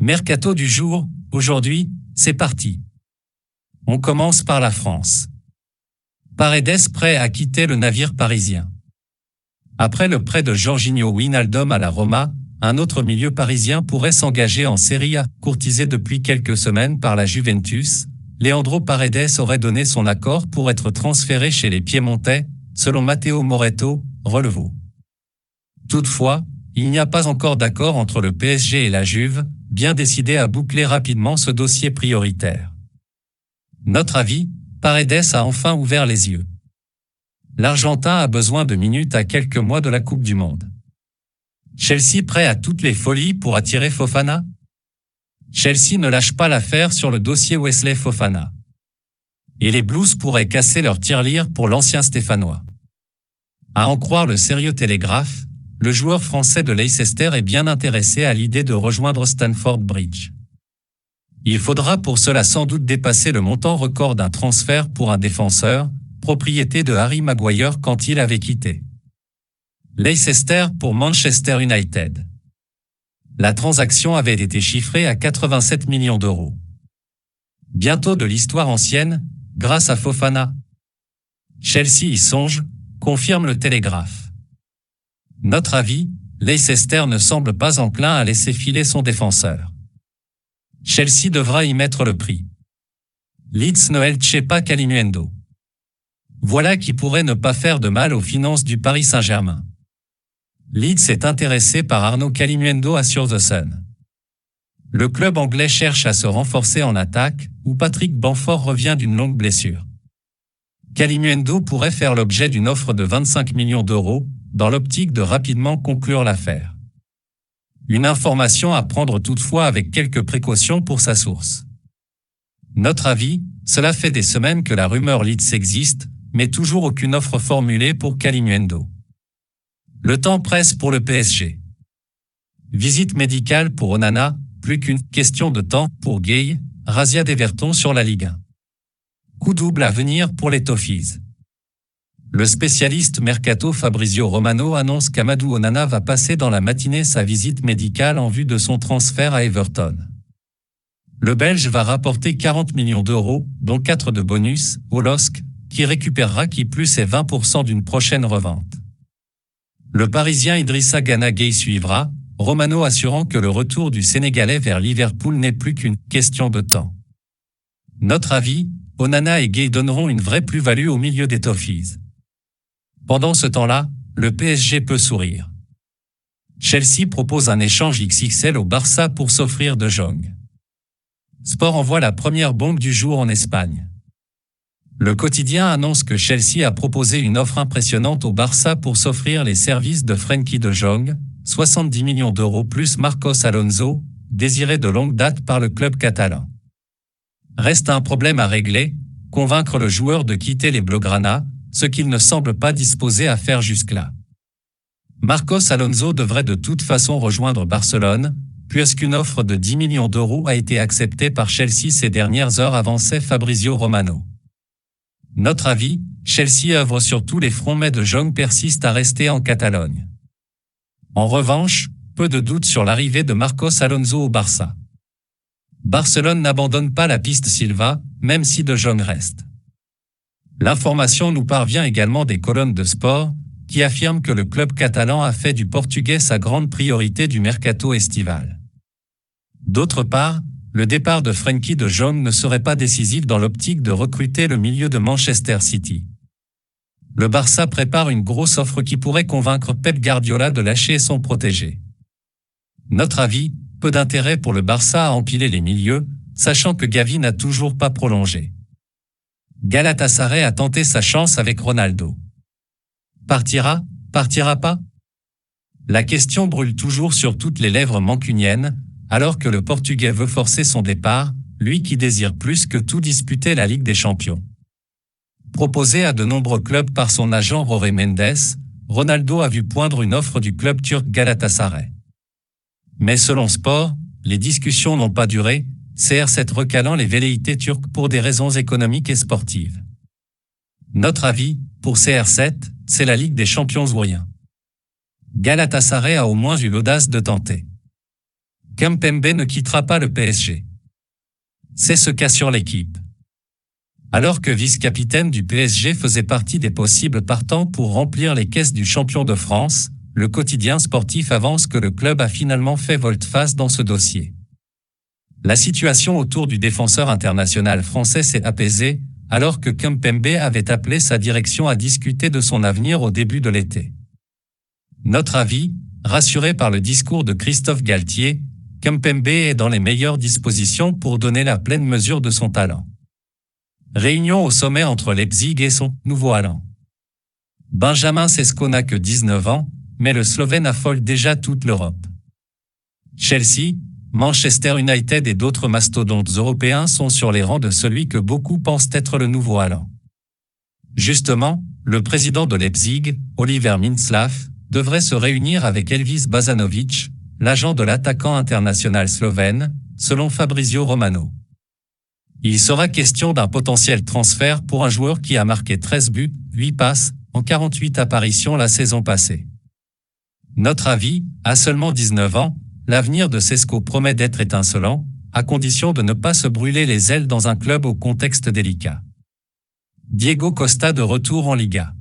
Mercato du jour, aujourd'hui, c'est parti. On commence par la France. Paredes prêt à quitter le navire parisien. Après le prêt de Jorginho Wijnaldum à la Roma, un autre milieu parisien pourrait s'engager en Serie A. Courtisé depuis quelques semaines par la Juventus, Leandro Paredes aurait donné son accord pour être transféré chez les Piémontais, selon Matteo Moretto, Relevo. Toutefois, il n'y a pas encore d'accord entre le PSG et la Juve, bien décidé à boucler rapidement ce dossier prioritaire. Notre avis, Paredes a enfin ouvert les yeux. L'Argentin a besoin de minutes à quelques mois de la Coupe du Monde. Chelsea prêt à toutes les folies pour attirer Fofana? Chelsea ne lâche pas l'affaire sur le dossier Wesley Fofana. Et les Blues pourraient casser leur tirelire pour l'ancien Stéphanois. À en croire le sérieux Télégraphe, le joueur français de Leicester est bien intéressé à l'idée de rejoindre Stamford Bridge. Il faudra pour cela sans doute dépasser le montant record d'un transfert pour un défenseur, propriété de Harry Maguire quand il avait quitté Leicester pour Manchester United. La transaction avait été chiffrée à 87 millions d'euros. Bientôt de l'histoire ancienne, grâce à Fofana. Chelsea y songe, confirme le Télégraphe. Notre avis, Leicester ne semble pas enclin à laisser filer son défenseur. Chelsea devra y mettre le prix. Leeds ne elche pas Kalimuendo. Voilà qui pourrait ne pas faire de mal aux finances du Paris Saint-Germain. Leeds est intéressé par Arnaud Kalimuendo, assure The Sun. Le club anglais cherche à se renforcer en attaque, où Patrick Bamford revient d'une longue blessure. Kalimuendo pourrait faire l'objet d'une offre de 25 millions d'euros, dans l'optique de rapidement conclure l'affaire. Une information à prendre toutefois avec quelques précautions pour sa source. Notre avis, cela fait des semaines que la rumeur Leeds existe, mais toujours aucune offre formulée pour Kalimuendo. Le temps presse pour le PSG. Visite médicale pour Onana, plus qu'une question de temps pour Gueye, razzia d'Everton sur la Ligue 1. Coup double à venir pour les Toffees. Le spécialiste Mercato Fabrizio Romano annonce qu'Amadou Onana va passer dans la matinée sa visite médicale en vue de son transfert à Everton. Le Belge va rapporter 40 millions d'euros, dont 4 de bonus, au LOSC, qui récupérera qui plus est 20% d'une prochaine revente. Le Parisien Idrissa Gana Gueye suivra, Romano assurant que le retour du Sénégalais vers Liverpool n'est plus qu'une question de temps. Notre avis, Onana et Gueye donneront une vraie plus-value au milieu des Toffees. Pendant ce temps-là, le PSG peut sourire. Chelsea propose un échange XXL au Barça pour s'offrir De Jong. Sport envoie la première bombe du jour en Espagne. Le quotidien annonce que Chelsea a proposé une offre impressionnante au Barça pour s'offrir les services de Frenkie De Jong, 70 millions d'euros plus Marcos Alonso, désiré de longue date par le club catalan. Reste un problème à régler, convaincre le joueur de quitter les Blaugrana, ce qu'il ne semble pas disposé à faire jusque-là. Marcos Alonso devrait de toute façon rejoindre Barcelone, puisqu'une offre de 10 millions d'euros a été acceptée par Chelsea ces dernières heures, avançait Fabrizio Romano. Notre avis, Chelsea œuvre sur tous les fronts mais De Jong persiste à rester en Catalogne. En revanche, peu de doute sur l'arrivée de Marcos Alonso au Barça. Barcelone n'abandonne pas la piste Silva, même si De Jong reste. L'information nous parvient également des colonnes de sport, qui affirment que le club catalan a fait du Portugais sa grande priorité du mercato estival. D'autre part, le départ de Frenkie De Jong ne serait pas décisif dans l'optique de recruter le milieu de Manchester City. Le Barça prépare une grosse offre qui pourrait convaincre Pep Guardiola de lâcher son protégé. Notre avis, peu d'intérêt pour le Barça à empiler les milieux, sachant que Gavi n'a toujours pas prolongé. Galatasaray a tenté sa chance avec Ronaldo. Partira pas? La question brûle toujours sur toutes les lèvres mancuniennes, alors que le Portugais veut forcer son départ, lui qui désire plus que tout disputer la Ligue des Champions. Proposé à de nombreux clubs par son agent Jorge Mendes, Ronaldo a vu poindre une offre du club turc Galatasaray. Mais selon Sport, les discussions n'ont pas duré, CR7 recalant les velléités turques pour des raisons économiques et sportives. Notre avis, pour CR7, c'est la Ligue des Champions ou rien. Galatasaray a au moins eu l'audace de tenter. Kimpembe ne quittera pas le PSG. C'est ce qu'assure l'équipe. Alors que vice-capitaine du PSG faisait partie des possibles partants pour remplir les caisses du champion de France, le quotidien sportif avance que le club a finalement fait volte-face dans ce dossier. La situation autour du défenseur international français s'est apaisée, alors que Kimpembe avait appelé sa direction à discuter de son avenir au début de l'été. Notre avis, rassuré par le discours de Christophe Galtier, Kimpembe est dans les meilleures dispositions pour donner la pleine mesure de son talent. Réunion au sommet entre Leipzig et son nouveau allant. Benjamin Sesko n'a que 19 ans, mais le Slovène affole déjà toute l'Europe. Chelsea, Manchester United et d'autres mastodontes européens sont sur les rangs de celui que beaucoup pensent être le nouveau allant. Justement, le président de Leipzig, Oliver Mintzlaff, devrait se réunir avec Elvis Bazanovic, l'agent de l'attaquant international slovène, selon Fabrizio Romano. Il sera question d'un potentiel transfert pour un joueur qui a marqué 13 buts, 8 passes, en 48 apparitions la saison passée. Notre avis, à seulement 19 ans, l'avenir de Sesko promet d'être étincelant, à condition de ne pas se brûler les ailes dans un club au contexte délicat. Diego Costa de retour en Liga.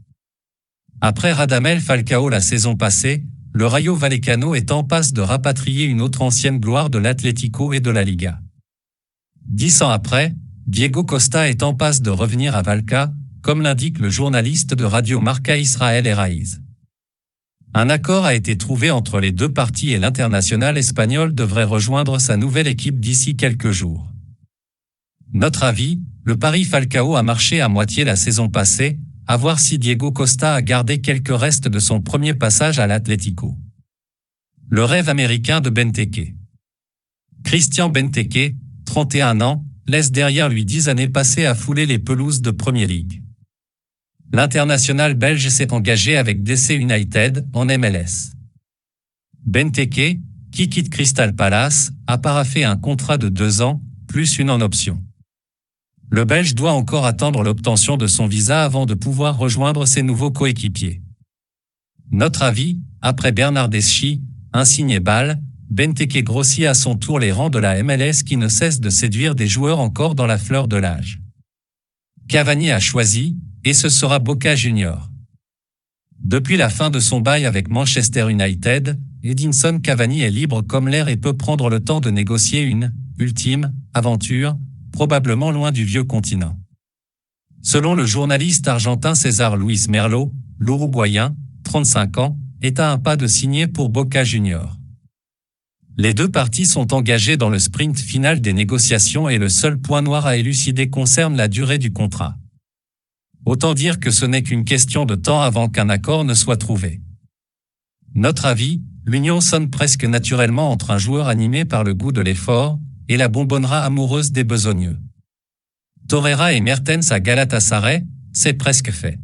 Après Radamel Falcao la saison passée, le Rayo Vallecano est en passe de rapatrier une autre ancienne gloire de l'Atlético et de la Liga. 10 ans après, Diego Costa est en passe de revenir à Valca, comme l'indique le journaliste de Radio Marca Israël Erraiz. Un accord a été trouvé entre les deux parties et l'international espagnol devrait rejoindre sa nouvelle équipe d'ici quelques jours. Notre avis, le pari Falcao a marché à moitié la saison passée, à voir si Diego Costa a gardé quelques restes de son premier passage à l'Atlético. Le rêve américain de Benteke. Christian Benteke, 31 ans, laisse derrière lui 10 années passées à fouler les pelouses de Premier League. L'international belge s'est engagé avec DC United en MLS. Benteke, qui quitte Crystal Palace, a paraphé un contrat de 2 ans, plus une en option. Le Belge doit encore attendre l'obtention de son visa avant de pouvoir rejoindre ses nouveaux coéquipiers. Notre avis, après Bernardeschi, Insigne et Bâle, Benteke grossit à son tour les rangs de la MLS qui ne cesse de séduire des joueurs encore dans la fleur de l'âge. Cavani a choisi, et ce sera Boca Juniors. Depuis la fin de son bail avec Manchester United, Edinson Cavani est libre comme l'air et peut prendre le temps de négocier une ultime aventure, probablement loin du vieux continent. Selon le journaliste argentin César Luis Merlo, l'Uruguayen, 35 ans, est à un pas de signer pour Boca Juniors. Les deux parties sont engagées dans le sprint final des négociations et le seul point noir à élucider concerne la durée du contrat. Autant dire que ce n'est qu'une question de temps avant qu'un accord ne soit trouvé. Notre avis, l'union sonne presque naturellement entre un joueur animé par le goût de l'effort et la bonbonnera amoureuse des besogneux. Torreira et Mertens à Galatasaray, c'est presque fait.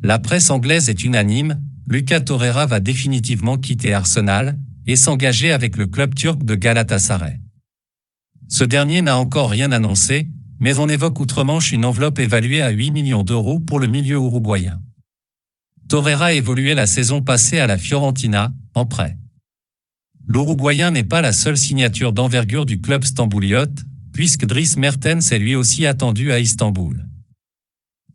La presse anglaise est unanime, Lucas Torreira va définitivement quitter Arsenal et s'engager avec le club turc de Galatasaray. Ce dernier n'a encore rien annoncé, mais on évoque outre-Manche une enveloppe évaluée à 8 millions d'euros pour le milieu uruguayen. Torreira évoluait la saison passée à la Fiorentina, en prêt. L'Uruguayen n'est pas la seule signature d'envergure du club stambouliote, puisque Dries Mertens est lui aussi attendu à Istanbul.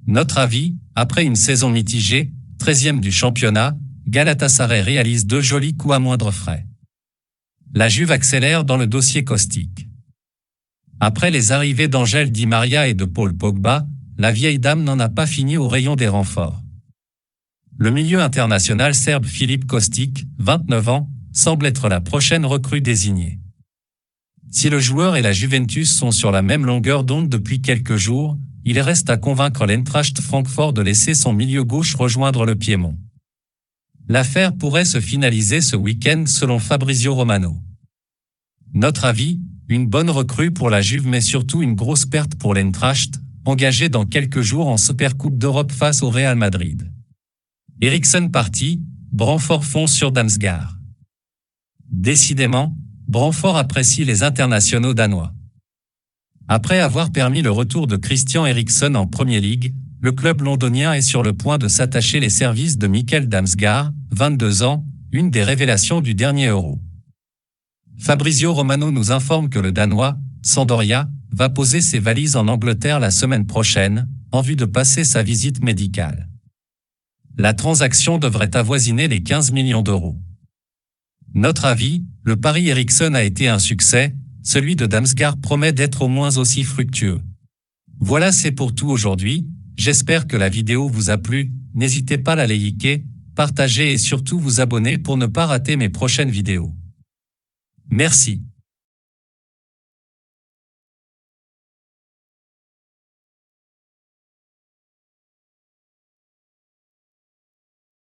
Notre avis, après une saison mitigée, 13e du championnat, Galatasaray réalise 2 jolis coups à moindre frais. La Juve accélère dans le dossier caustique. Après les arrivées d'Angel Di Maria et de Paul Pogba, la vieille dame n'en a pas fini au rayon des renforts. Le milieu international serbe Filip Kostic, 29 ans, semble être la prochaine recrue désignée. Si le joueur et la Juventus sont sur la même longueur d'onde depuis quelques jours, il reste à convaincre l'Eintracht Francfort de laisser son milieu gauche rejoindre le Piémont. L'affaire pourrait se finaliser ce week-end selon Fabrizio Romano. Notre avis, une bonne recrue pour la Juve mais surtout une grosse perte pour l'Eintracht, engagé dans quelques jours en Supercoupe d'Europe face au Real Madrid. Eriksen parti, Brentford fonce sur Damsgaard. Décidément, Brentford apprécie les internationaux danois. Après avoir permis le retour de Christian Eriksen en Premier League, le club londonien est sur le point de s'attacher les services de Mikkel Damsgaard, 22 ans, une des révélations du dernier Euro. Fabrizio Romano nous informe que le Danois, Sandoria, va poser ses valises en Angleterre la semaine prochaine, en vue de passer sa visite médicale. La transaction devrait avoisiner les 15 millions d'euros. Notre avis, le pari Ericsson a été un succès, celui de Damsgaard promet d'être au moins aussi fructueux. Voilà, c'est pour tout aujourd'hui, j'espère que la vidéo vous a plu, n'hésitez pas à la liker, partager et surtout vous abonner pour ne pas rater mes prochaines vidéos. Merci.